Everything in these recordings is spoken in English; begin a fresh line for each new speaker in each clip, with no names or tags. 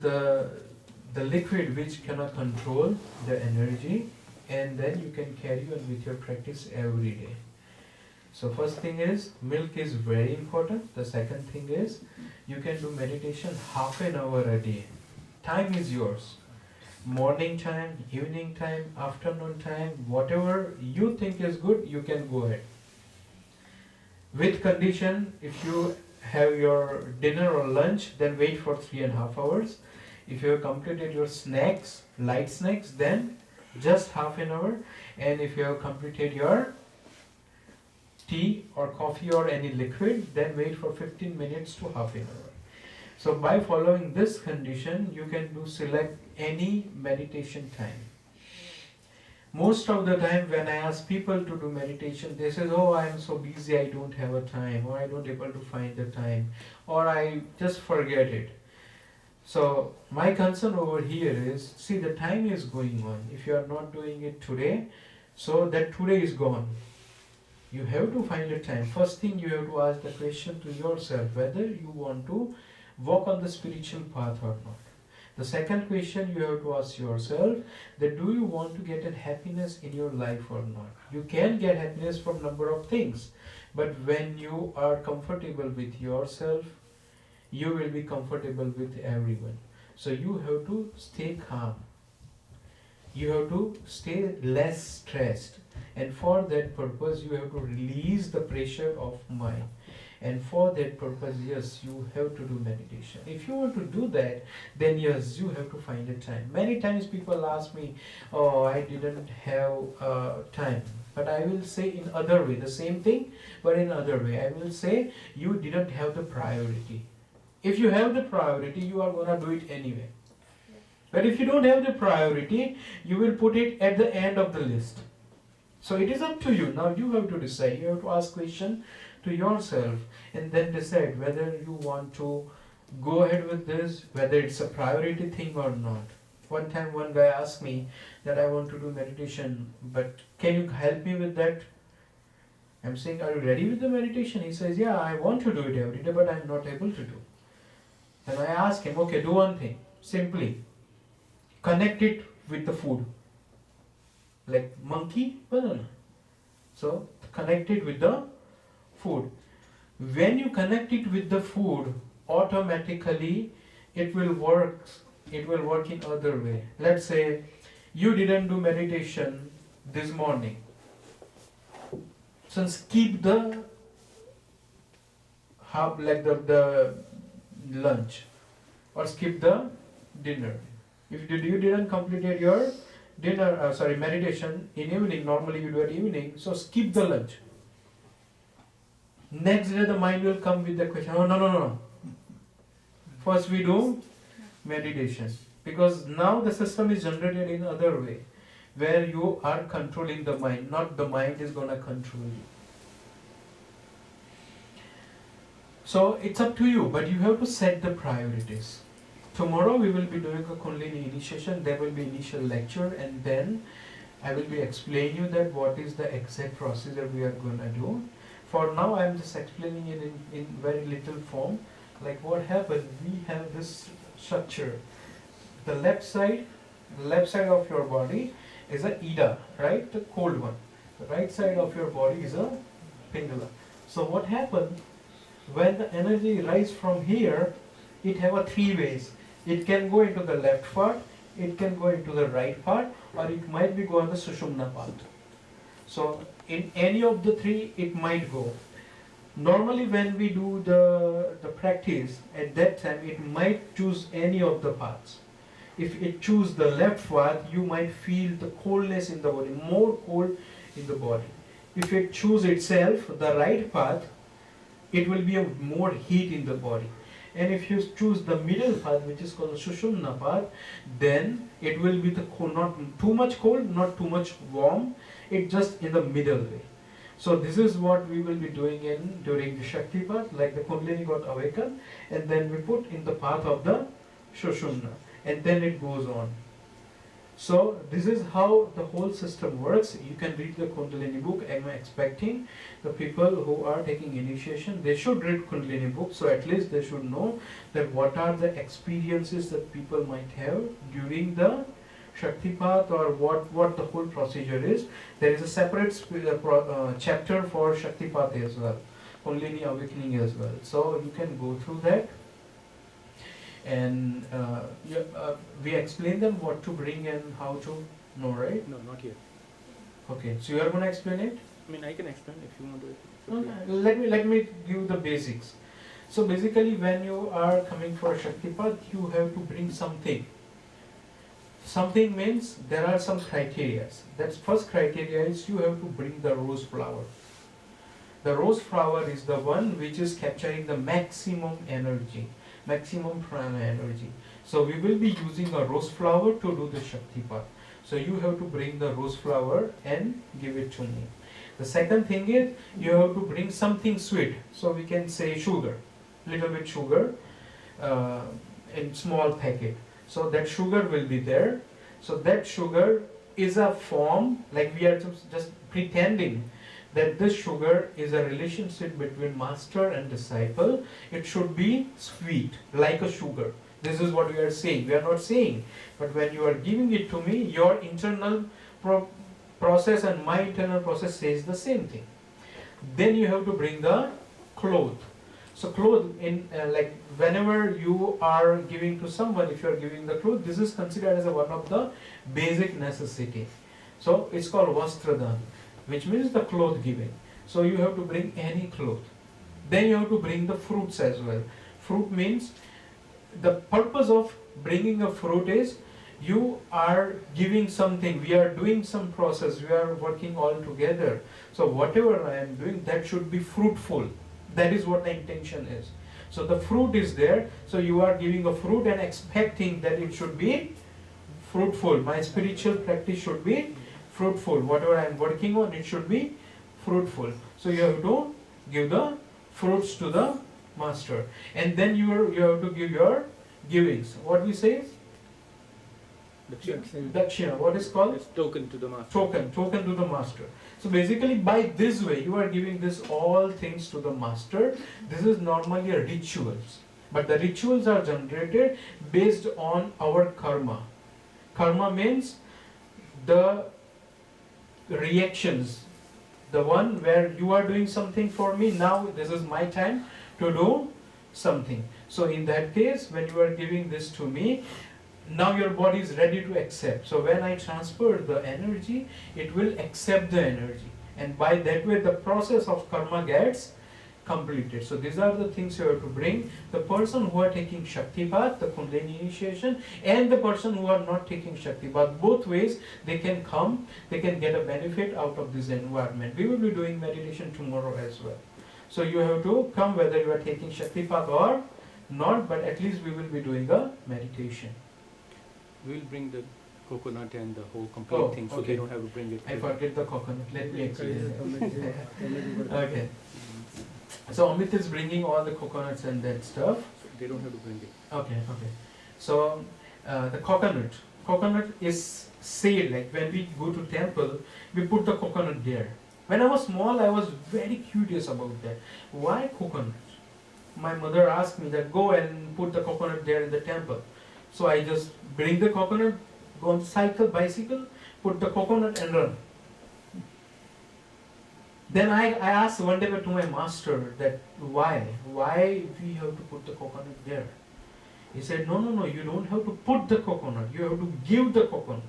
the the liquid which cannot control the energy, and then you can carry on with your practice every day. So first thing is milk is very important. The second thing is you can do meditation half an hour a day. Time is yours. Morning time, evening time, afternoon time, whatever you think is good, you can go ahead. With condition, if you have your dinner or lunch, then wait for 3.5 hours. If you have completed your snacks, light snacks, then just half an hour. And if you have completed your tea or coffee or any liquid, then wait for 15 minutes to half an hour. So by following this condition, you can select any meditation time. Most of the time when I ask people to do meditation, they say, oh, I am so busy, I don't have a time, or I don't able to find the time, or I just forget it. So my concern over here is, see, the time is going on. If you are not doing it today, so that today is gone. You have to find a time. First thing you have to ask the question to yourself, whether you want to walk on the spiritual path or not. The second question you have to ask yourself, that do you want to get a happiness in your life or not? You can get happiness from number of things, but when you are comfortable with yourself, you will be comfortable with everyone. So you have to stay calm. You have to stay less stressed. And for that purpose, you have to release the pressure of mind. And for that purpose, yes, you have to do meditation. If you want to do that, then yes, you have to find a time. Many times people ask me, oh, I didn't have time. But I will say in other way, the same thing, but in other way. I will say, you didn't have the priority. If you have the priority, you are going to do it anyway. But if you don't have the priority, you will put it at the end of the list. So it is up to you. Now you have to decide. You have to ask question to yourself and then decide whether you want to go ahead with this, whether it's a priority thing or not. One time one guy asked me that I want to do meditation, but can you help me with that? I'm saying, are you ready with the meditation? He says, yeah, I want to do it every day, but I'm not able to do. Then I ask him, okay, do one thing. Simply connect it with the food. Like monkey, banana. So connect it with the food. When you connect it with the food, automatically it will work in other way. Let's say you didn't do meditation this morning. So skip the the lunch or skip the dinner. If you didn't complete your meditation in evening, normally you do at evening, so skip the lunch. Next day the mind will come with the question, oh no. First we do meditation. Because now the system is generated in other way, where you are controlling the mind, not the mind is going to control you. So it's up to you, but you have to set the priorities. Tomorrow we will be doing a Kundalini initiation. There will be initial lecture, and then I will be explaining you that what is the exact procedure we are going to do. For now I am just explaining it in very little form. Like what happened, we have this structure. The left side of your body is a Ida, right? The cold one. The right side of your body is a Pingala. So what happened, when the energy rises from here, it have a three ways. It can go into the left part, it can go into the right part, or it might be go on the Sushumna part. So in any of the three, it might go. Normally when we do the practice, at that time, it might choose any of the paths. If it choose the left path, you might feel the coldness in the body, more cold in the body. If it choose itself the right path, it will be a more heat in the body. And if you choose the middle path, which is called the Sushumna path, then it will be the cold, not too much cold, not too much warm. It's just in the middle way. So this is what we will be doing during the Shakti path, like the Kundalini got awakened, and then we put in the path of the Sushumna, and then it goes on. So this is how the whole system works. You can read the Kundalini book. I'm expecting the people who are taking initiation, they should read Kundalini book, so at least they should know that what are the experiences that people might have during the Shaktipat, or what the whole procedure is. There is a separate chapter for Shaktipat as well, Kundalini awakening as well. So you can go through that. And we explain them what to bring and how to know, right?
No, not yet.
Okay, so you are going to explain it?
I mean, I can explain if you want to.
Okay. Let me give the basics. So basically, when you are coming for Shaktipat, you have to bring something. Something means there are some criteria. That's first criteria is you have to bring the rose flower. The rose flower is the one which is capturing the maximum energy, maximum prana energy. So we will be using a rose flower to do the Shaktipat. So you have to bring the rose flower and give it to me. The second thing is you have to bring something sweet. So we can say sugar, little bit sugar in small packet. So that sugar will be there. So that sugar is a form, like we are just pretending that this sugar is a relationship between master and disciple. It should be sweet, like a sugar. This is what we are saying. We are not saying. But when you are giving it to me, your internal process and my internal process says the same thing. Then you have to bring the cloth. So cloth, in like whenever you are giving to someone, if you are giving the cloth, this is considered as one of the basic necessity. So it's called vastradan, which means the cloth giving. So you have to bring any cloth. Then you have to bring the fruits as well. Fruit means, the purpose of bringing a fruit is you are giving something, we are doing some process, we are working all together. So whatever I am doing, that should be fruitful. That is what the intention is. So the fruit is there, so you are giving a fruit and expecting that it should be fruitful. My spiritual practice should be fruitful. Whatever I am working on, it should be fruitful. So you have to give the fruits to the master. And then you have to give your givings. What we say? Dakshina. What is called?
It's token to the master.
Token to the master. So basically by this way you are giving this all things to the master. This is normally a rituals. But the rituals are generated based on our karma. Karma means the reactions. The one where you are doing something for me, now this is my time to do something. So in that case, when you are giving this to me, now your body is ready to accept. So when I transfer the energy, it will accept the energy. And by that way, the process of karma gets completed. So these are the things you have to bring. The person who are taking Shaktipat, the Kundalini initiation, and the person who are not taking Shaktipat, both ways they can come, they can get a benefit out of this environment. We will be doing meditation tomorrow as well. So you have to come whether you are taking Shaktipat or not, but at least we will be doing a meditation.
We will bring the coconut and the whole complete thing, so
okay.
they don't have to bring it.
I forget the coconut. Let me explain. Okay. So Amit is bringing all the coconuts and that stuff.
They don't have to bring it.
Okay. So the coconut is said, like when we go to temple, we put the coconut there. When I was small, I was very curious about that. Why coconut? My mother asked me that go and put the coconut there in the temple. So I just bring the coconut, go on bicycle, put the coconut and run. Then I asked one day to my master that why we have to put the coconut there. He said, no, you don't have to put the coconut, you have to give the coconut.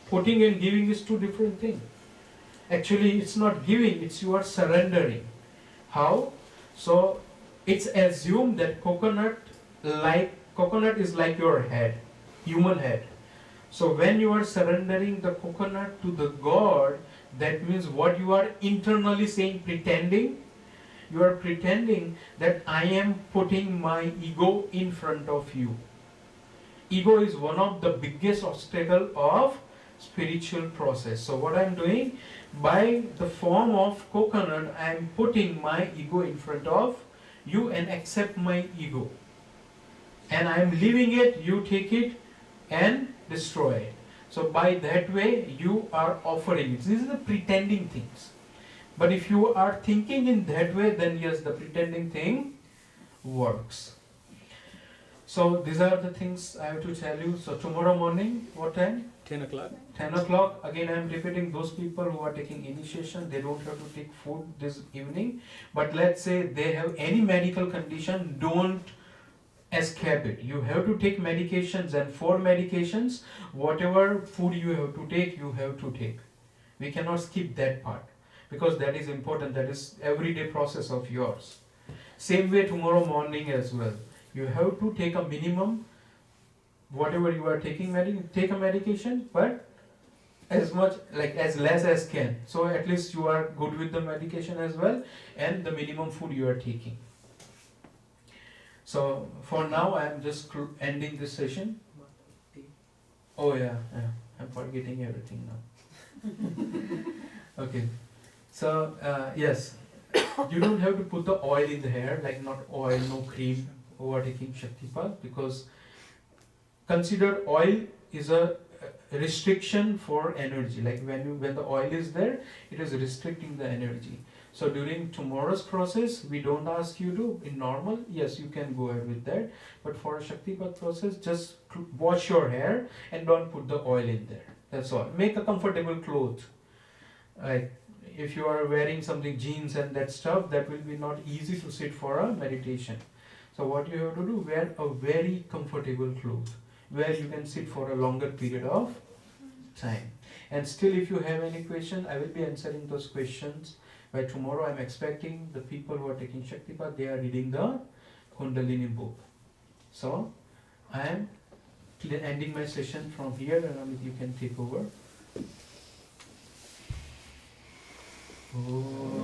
Putting and giving is two different things. Actually, it's not giving, it's you are surrendering. How? So it's assumed that coconut is like your head, human head. So when you are surrendering the coconut to the God, that means what you are internally saying, pretending. You are pretending that I am putting my ego in front of you. Ego is one of the biggest obstacle of spiritual process. So what I am doing, by the form of coconut, I am putting my ego in front of you and accept my ego. And I am leaving it, you take it and destroy it. So by that way, you are offering it. These are the pretending things. But if you are thinking in that way, then yes, the pretending thing works. So these are the things I have to tell you. So tomorrow morning, what time?
10 o'clock.
10 o'clock. Again, I am repeating, those people who are taking initiation, they don't have to take food this evening. But let's say they have any medical condition, don't escape it. You have to take medications, and for medications, whatever food you have to take, you have to take. We cannot skip that part because that is important. That is everyday process of yours. Same way tomorrow morning as well. You have to take a minimum, whatever you are taking, take a medication, but as much, like as less as can. So at least you are good with the medication as well, and the minimum food you are taking. So for now, I am just ending this session. Oh yeah, I'm forgetting everything now. Okay, so yes, you don't have to put the oil in the hair, like not oil, no cream, over taking Shaktipat, because consider oil is a restriction for energy. Like when the oil is there, it is restricting the energy. So during tomorrow's process, we don't ask you to, in normal, yes, you can go ahead with that. But for a Shaktipat process, just wash your hair and don't put the oil in there. That's all. Make a comfortable cloth. Like if you are wearing something, jeans and that stuff, that will be not easy to sit for a meditation. So what you have to do, wear a very comfortable cloth where you can sit for a longer period of time. And still, if you have any question, I will be answering those questions. By tomorrow, I'm expecting the people who are taking Shaktipat, they are reading the Kundalini book. So, I am ending my session from here, and Amit, you can take over. Oh.